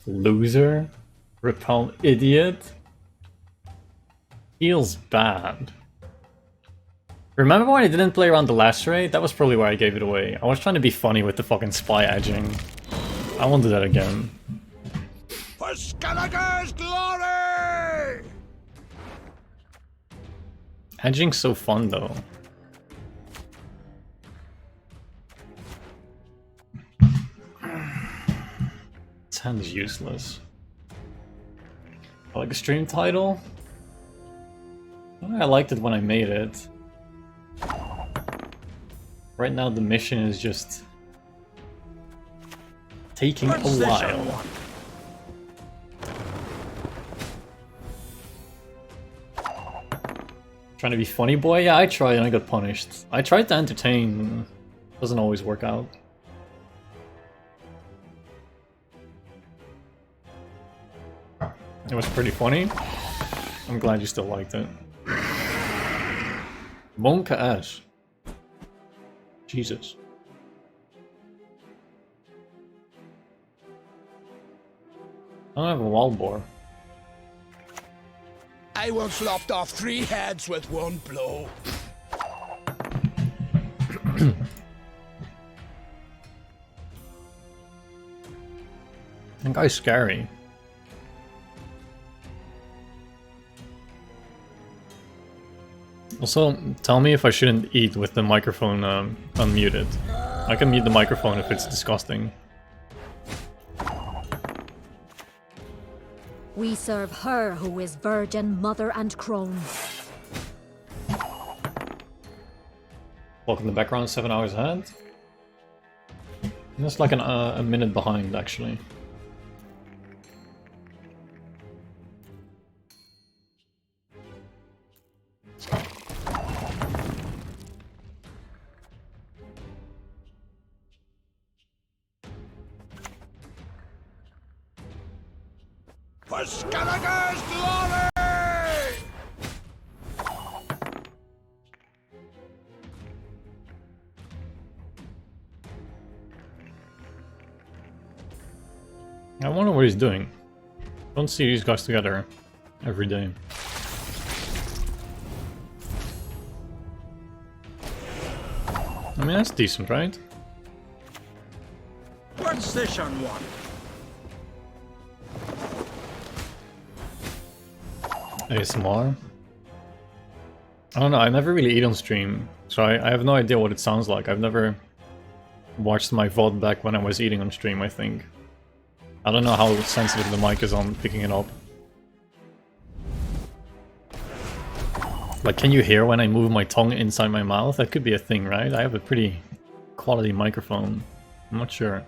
Loser. Repel idiot. Feels bad. Remember when I didn't play around the last raid? That was probably why I gave it away. I was trying to be funny with the fucking spy edging. I won't do that again. For Skellige's glory! Edging's so fun though. This hand is useless. Like a stream title? I liked it when I made it. Right now the mission is just taking a while. Trying to be funny boy? Yeah, I tried and I got punished. I tried to entertain. Doesn't always work out. It was pretty funny. I'm glad you still liked it. Monka Ash. Jesus. I don't have a wild boar. I once lopped off 3 heads with 1 blow. That guy's scary. Also, tell me if I shouldn't eat with the microphone unmuted. I can mute the microphone if it's disgusting. We serve her who is virgin, mother, and crone. Welcome to background 7 hours ahead. That's like a minute behind, actually. For Skellige's glory! I wonder what he's doing. Don't see these guys together every day. I mean, that's decent, right? What's this on one? ASMR? I don't know, I never really eat on stream, so I have no idea what it sounds like. I've never watched my VOD back when I was eating on stream, I think. I don't know how sensitive the mic is on picking it up. Like, can you hear when I move my tongue inside my mouth? That could be a thing, right? I have a pretty quality microphone. I'm not sure.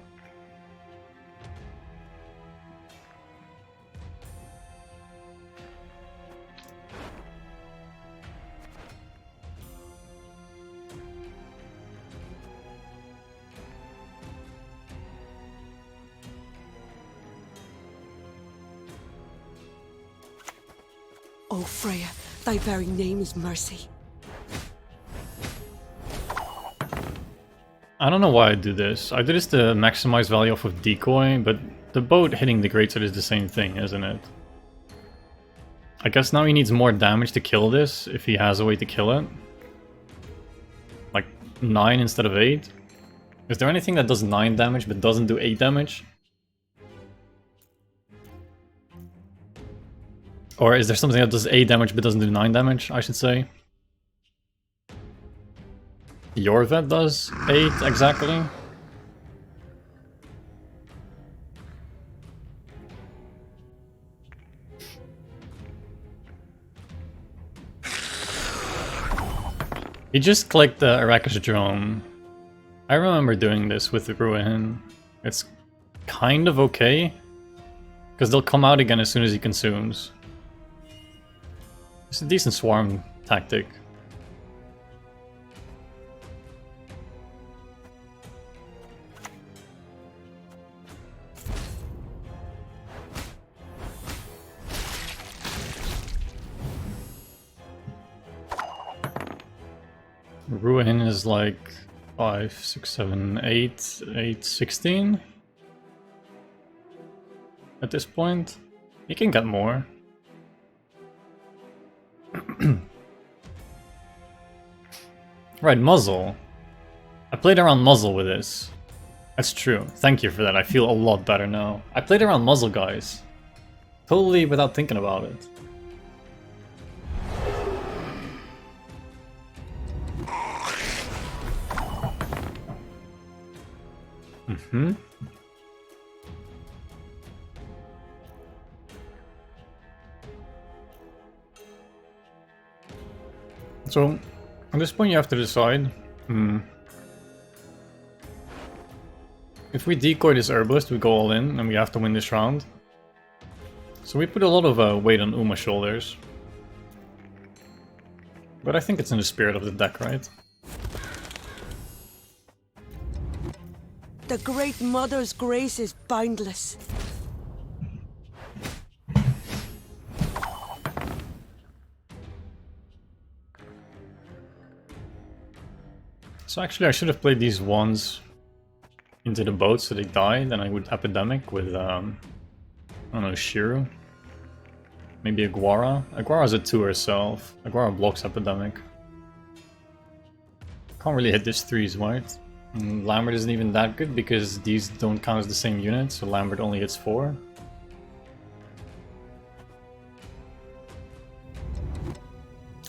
Oh, Freya, thy very name is mercy. I don't know why I do this. I do this to maximize value off of Decoy, but the boat hitting the greatsword is the same thing, isn't it? I guess now he needs more damage to kill this, if he has a way to kill it. Like 9 instead of 8. Is there anything that does 9 damage but doesn't do 8 damage? Or is there something that does 8 damage but doesn't do 9 damage, I should say? Your vet does 8 exactly. He just clicked the Arrakis drone. I remember doing this with the Ruin. It's kind of okay, because they'll come out again as soon as he consumes. It's a decent swarm tactic. Ruin is like 5, 6, 7, 8, 8, 16. at this point. He can get more. Right, muzzle. I played around muzzle with this. That's true. Thank you for that. I feel a lot better now. I played around muzzle, guys. Totally without thinking about it. Mm-hmm. So, at this point you have to decide. If we decoy this herbalist, we go all in, and we have to win this round. So we put a lot of weight on Uma's shoulders. But I think it's in the spirit of the deck, right? The Great Mother's grace is boundless. So actually I should have played these ones into the boat so they die, then I would epidemic with, I don't know, Shiru. Maybe Aguara. Aguara's a 2 herself. Aguara blocks epidemic. Can't really hit this 3s, right? And Lambert isn't even that good because these don't count as the same unit, so Lambert only hits 4.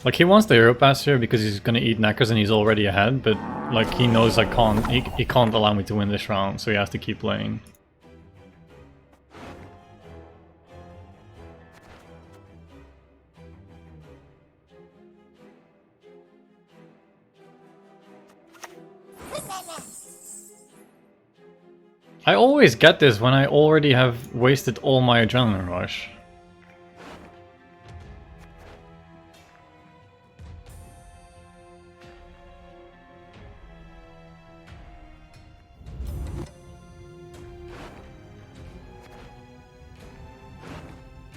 Like, he wants the Heropass here because he's gonna eat Neckers and he's already ahead, but like he knows he can't allow me to win this round, so he has to keep playing. I always get this when I already have wasted all my adrenaline rush.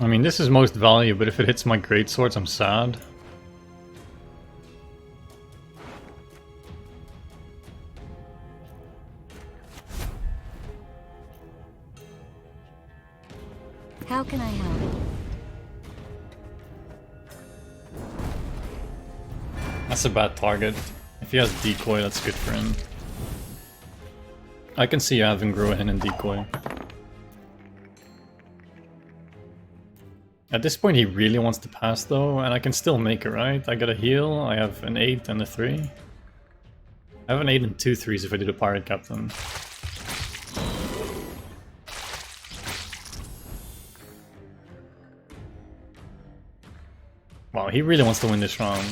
I mean, this is most value, but if it hits my greatswords, I'm sad. How can I help? That's a bad target. If he has Decoy, that's good for him. I can see having Gruahin and Decoy. At this point he really wants to pass though, and I can still make it, right? I got a heal, I have an 8 and a 3. I have an 8 and 2 3s if I do the Pirate Captain. Wow, he really wants to win this round.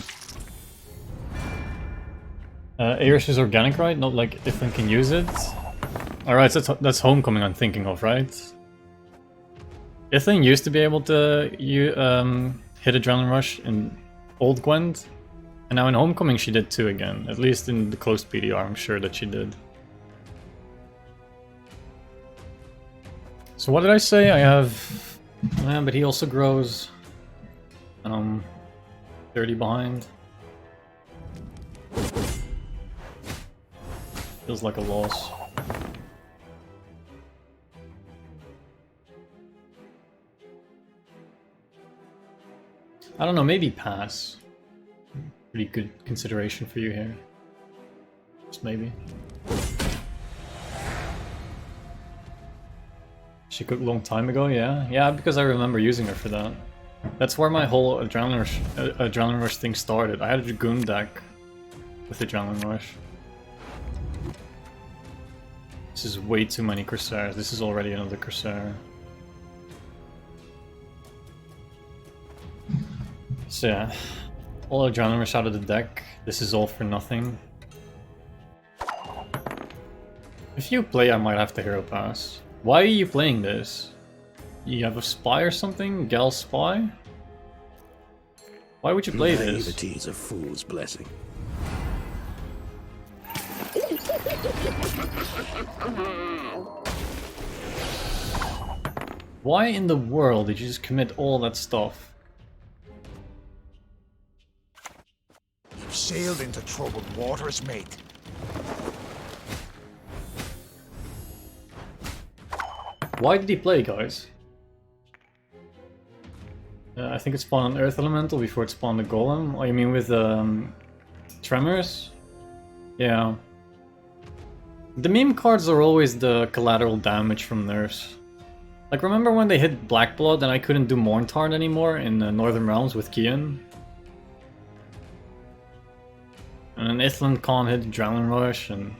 Airish is organic, right? Not like Ithan can use it. Alright, so that's Homecoming I'm thinking of, right? Ithan used to be able to hit Adrenaline Rush in old Gwent, and now in Homecoming she did too again. At least in the closed PDR, I'm sure that she did. So what did I say? I have... Yeah, but he also grows. 30 behind. Feels like a loss. I don't know, maybe pass. Pretty good consideration for you here. Just maybe. She cooked a long time ago, yeah? Yeah, because I remember using her for that. That's where my whole Adrenaline Rush thing started. I had a Dragoon deck with Adrenaline Rush. This is way too many Corsairs. This is already another Corsair. So yeah, all Adrenaline Rush out of the deck. This is all for nothing. If you play, I might have to Heropass. Why are you playing this? You have a spy or something? Gal spy? Why would you play this? Naivety is a fool's blessing. Why in the world did you just commit all that stuff? You've sailed into troubled waters, mate. Why did he play, guys? I think it spawned an Earth Elemental before it spawned a Golem. Oh, you mean with Tremors? Yeah. The meme cards are always the collateral damage from nerfs. Like, remember when they hit Black Blood and I couldn't do Morntard anymore in the Northern Realms with Kian? And then Ithland can't hit Adrenaline Rush and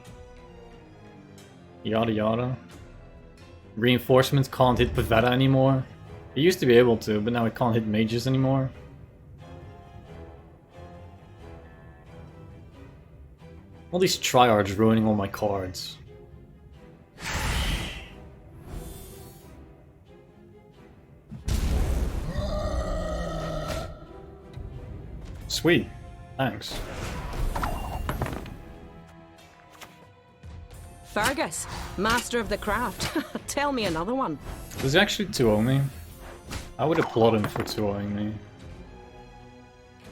yada yada. Reinforcements can't hit Pavetta anymore. It used to be able to, but now it can't hit mages anymore. All these triarchs ruining all my cards. Sweet. Thanks. Fergus, master of the craft. Tell me another one. Does he actually 2-0 me? I would applaud him for 2-0ing me.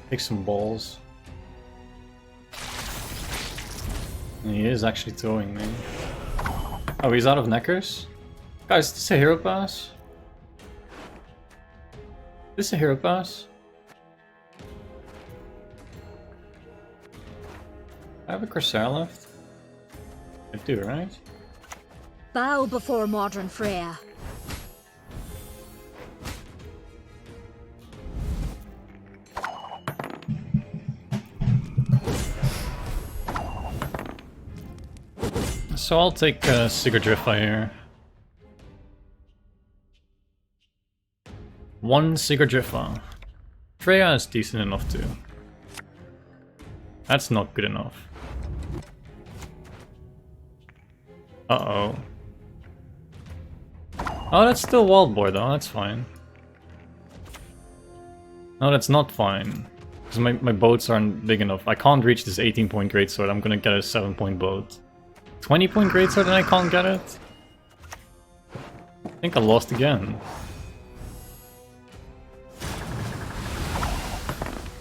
Take some balls. And he is actually 2-0ing me. Oh, he's out of Neckers? Guys, is this a Heropass? Is this a Heropass? I have a Corsair left? I do, right? Bow before modern Freya. So I'll take Sigurdrifa here. 1 Sigurdrifa. Freya is decent enough too. That's not good enough. Uh-oh. Oh, that's still Wild Boar though, that's fine. No, that's not fine. Because my boats aren't big enough. I can't reach this 18-point greatsword, I'm gonna get a 7-point boat. 20-point greatsword and I can't get it? I think I lost again.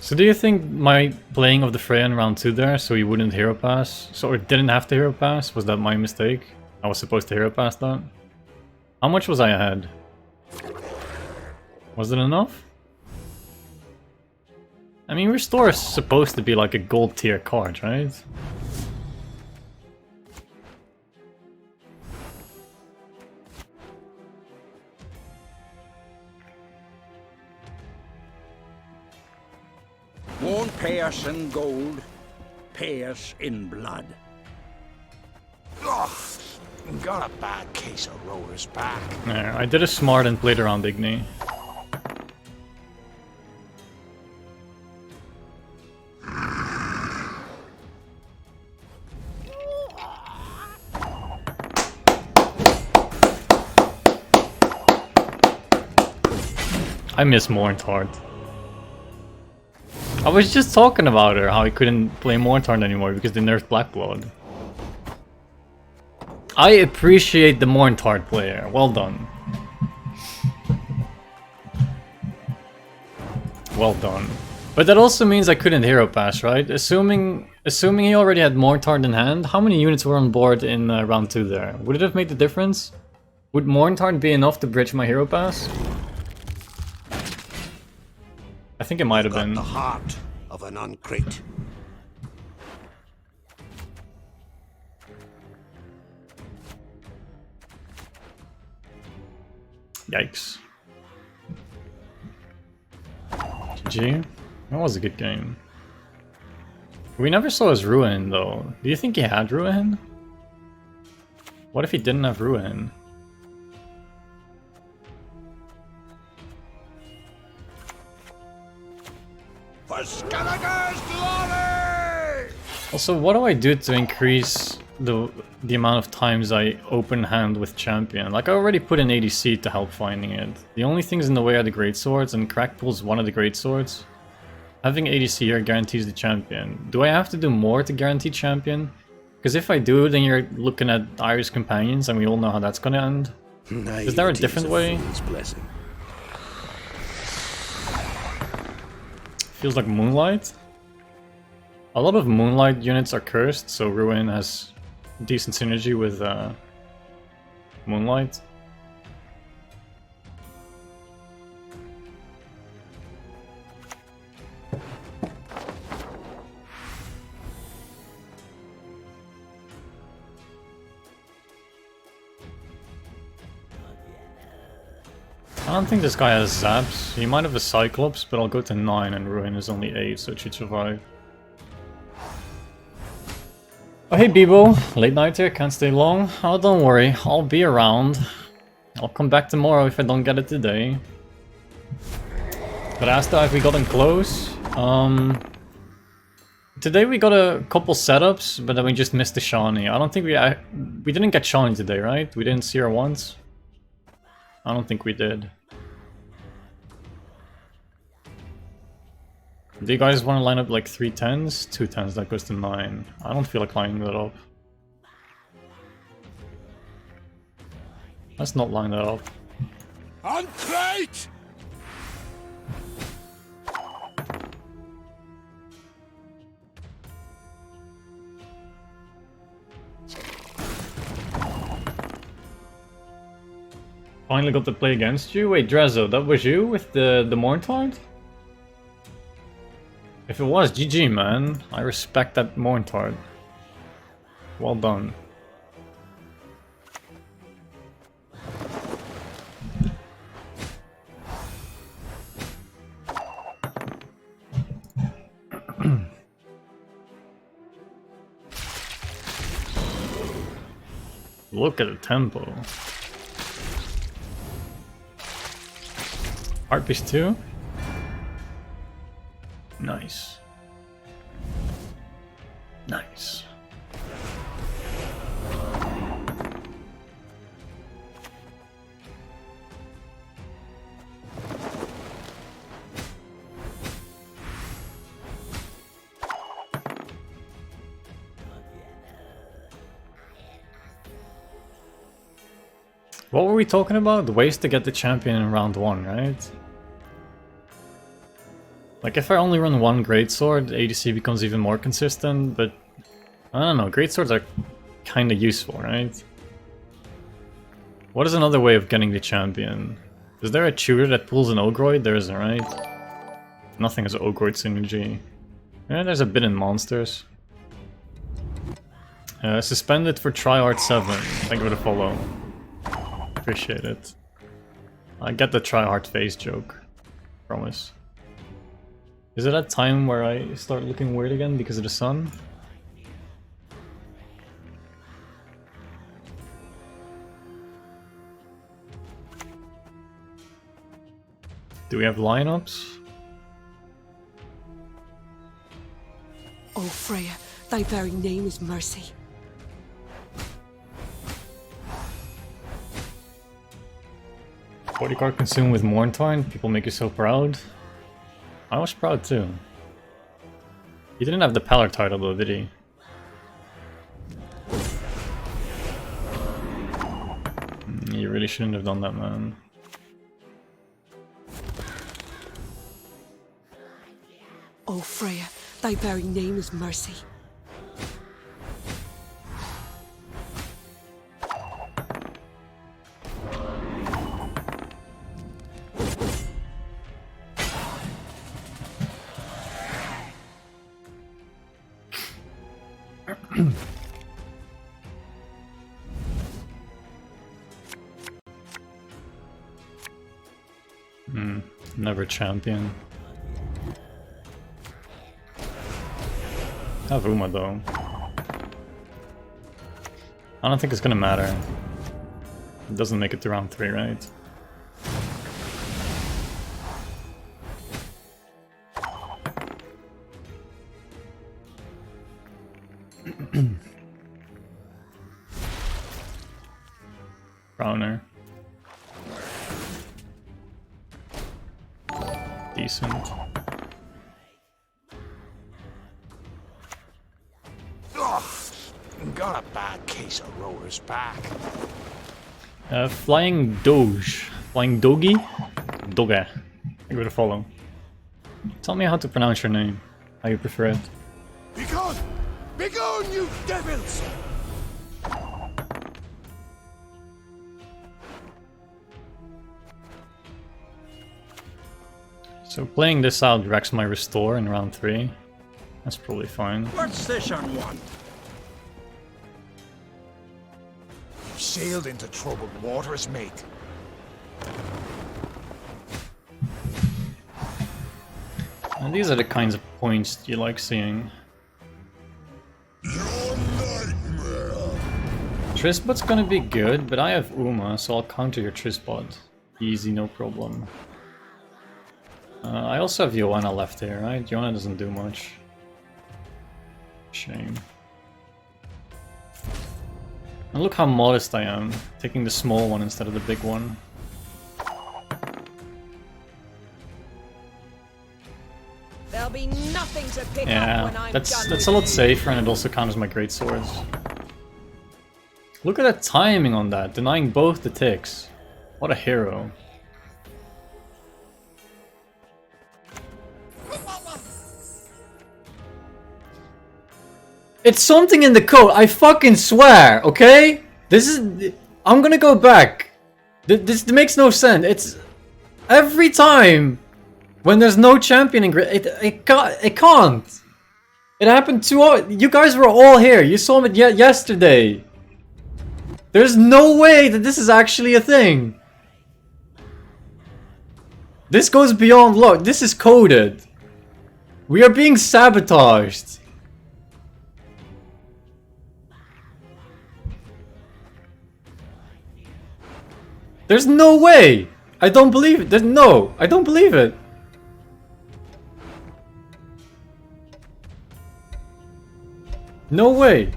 So do you think my playing of the Freya in round 2 there, so he wouldn't hero pass, so or didn't have to hero pass, was that my mistake? I was supposed to hero pass that? How much was I ahead? Was it enough? I mean, Restore is supposed to be like a gold tier card, right? Won't pay us in gold, pay us in blood. Ugh, got a bad case of rollers back. Yeah, I did a smart and played around Igni. I miss Morntard. I was just talking about her, how I couldn't play Morntard anymore because they nerfed Blackblood. I appreciate the Morntard player. Well done. Well done. But that also means I couldn't hero pass, right? Assuming he already had Morntard in hand, how many units were on board in round 2 there? Would it have made the difference? Would Morntard be enough to bridge my hero pass? I think it might have been. The heart of an uncrate. Yikes. GG. That was a good game. We never saw his Ruin though. Do you think he had Ruin? What if he didn't have Ruin? For Skeletor's glory! Also, what do I do to increase the amount of times I open hand with champion? Like, I already put an ADC to help finding it. The only things in the way are the greatswords, and Crackpool's one of the greatswords. Having ADC here guarantees the champion. Do I have to do more to guarantee champion? Because if I do, then you're looking at Irish companions, and we all know how that's gonna end. Is there a different way? Feels like Moonlight. A lot of Moonlight units are cursed, so Ruin has decent synergy with Moonlight. I don't think this guy has zaps. He might have a Cyclops, but I'll go to 9 and Ruin is only 8, so it should survive. Oh hey Bibo, late night here, can't stay long. Oh don't worry, I'll be around. I'll come back tomorrow if I don't get it today. But Asta, have we gotten close? Today we got a couple setups, but then we just missed the Shawnee. I don't think we didn't get Shawnee today, right? We didn't see her once? I don't think we did. Do you guys want to line up like 3 10s? 2 10s, that goes to 9. I don't feel like lining that up. Let's not line that up. On crate! Finally got to play against you? Wait, Drezzo, that was you with the Morntard? If it was, GG man. I respect that Morntard. Well done. Look at the tempo. Art piece 2? Nice. Nice. What were we talking about? The ways to get the champion in round 1, right? Like if I only run one greatsword, ADC becomes even more consistent, but I don't know, greatswords are kinda useful, right? What is another way of getting the champion? Is there a tutor that pulls an Ogroid? There isn't, right? Nothing has Ogroid synergy. Yeah, there's a bit in monsters. Suspended for tryhard 7. Thank you for the follow. Appreciate it. I get the tryhard face joke. Promise. Is it that time where I start looking weird again because of the sun? Do we have lineups? Oh, Freya, thy very name is mercy. Bodyguard consumed with Morntine? People make you so proud? I was proud too. He didn't have the Pallor title though, did he? You really shouldn't have done that, man. Oh, Freya, thy very name is mercy. Never champion. Have Uma though. I don't think it's gonna matter. It doesn't make it to round 3, right? Browner. Decent. Ugh, got a bad case of rollers back. Flying Doge. Flying Dogi? Doga. Give it a follow. Tell me how to pronounce your name. How you prefer it. Begone! Begone, you devils! So playing this out wrecks my restore in round 3. That's probably fine. What's this on one? You've sailed into troubled waters, mate. And these are the kinds of points you like seeing. Trisbot's gonna be good, but I have Uma, so I'll counter your Trisbot. Easy, no problem. I also have Joanna left here, right? Joanna doesn't do much. Shame. And look how modest I am, taking the small one instead of the big one. There'll be nothing to pick up when I'm that's a lot safer, and it also counters my great swords. Look at that timing on that, denying both the ticks. What a hero. It's something in the code, I fucking swear, okay? This is... I'm gonna go back. This makes no sense. It's... Every time when there's no champion in grid, it can't. It happened too... You guys were all here, you saw it yesterday. There's no way that this is actually a thing. This goes beyond luck, this is coded. We are being sabotaged. There's no way! I don't believe it. I don't believe it. No way.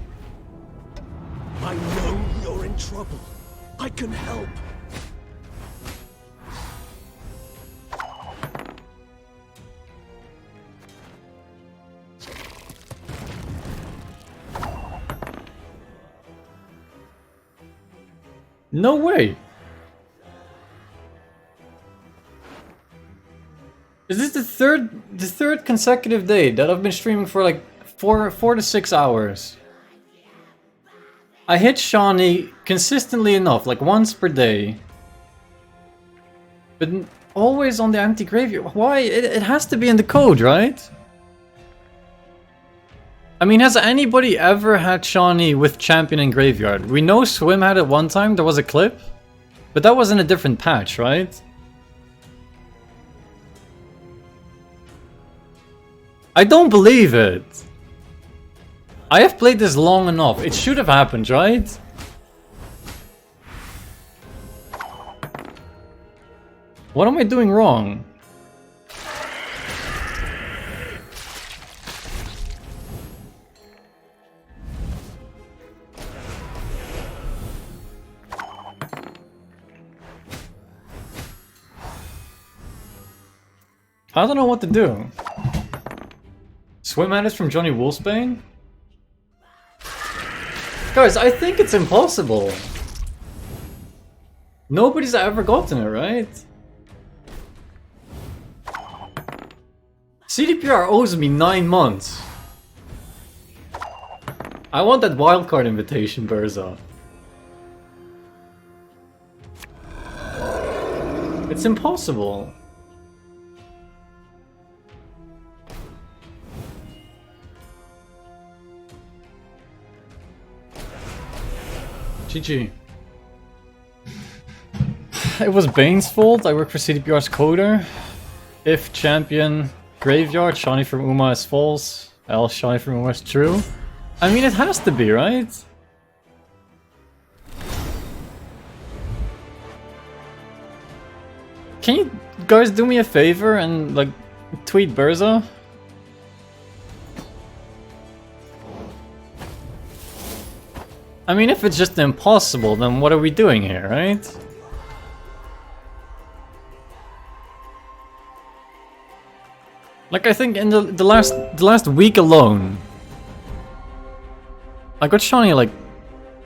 I know you're in trouble. I can help. No way. Is this the third consecutive day that I've been streaming for like 4 to 6 hours? I hit Shawnee consistently enough, like once per day. But always on the empty graveyard. Why? It has to be in the code, right? I mean, has anybody ever had Shawnee with champion in graveyard? We know Swim had it one time, there was a clip. But that was in a different patch, right? I don't believe it. I have played this long enough. It should have happened, right? What am I doing wrong? I don't know what to do. Swim at us from Johnny Wolfsbane? Guys, I think it's impossible. Nobody's ever gotten it, right? CDPR owes me 9 months. I want that wildcard invitation, Berza. It's impossible. GG. It was Bane's fault. I work for CDPR's coder. If champion graveyard, Shawnee from Uma is false, else Shawnee from Uma is true. I mean, it has to be, right? Can you guys do me a favor and, like, tweet Berza? I mean, if it's just impossible, then what are we doing here, right? Like, I think in the last week alone, I got Shawnee like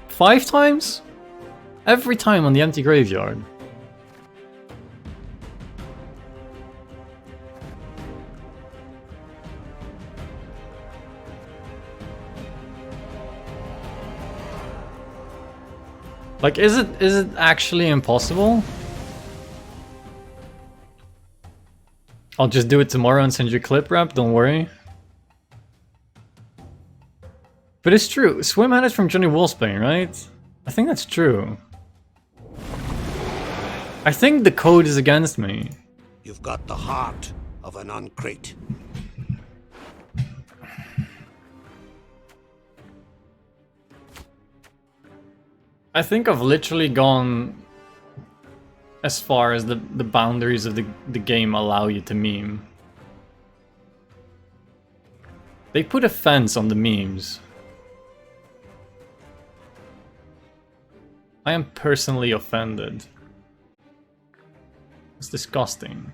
5 times? Every time on the empty graveyard. Like, is it actually impossible? I'll just do it tomorrow and send you a clip wrap, don't worry. But it's true, Swim had it from Johnny Wolfsbane, right? I think that's true. I think the code is against me. You've got the heart of an uncrate. I think I've literally gone as far as the boundaries of the game allow you to meme. They put a fence on the memes. I am personally offended. It's disgusting.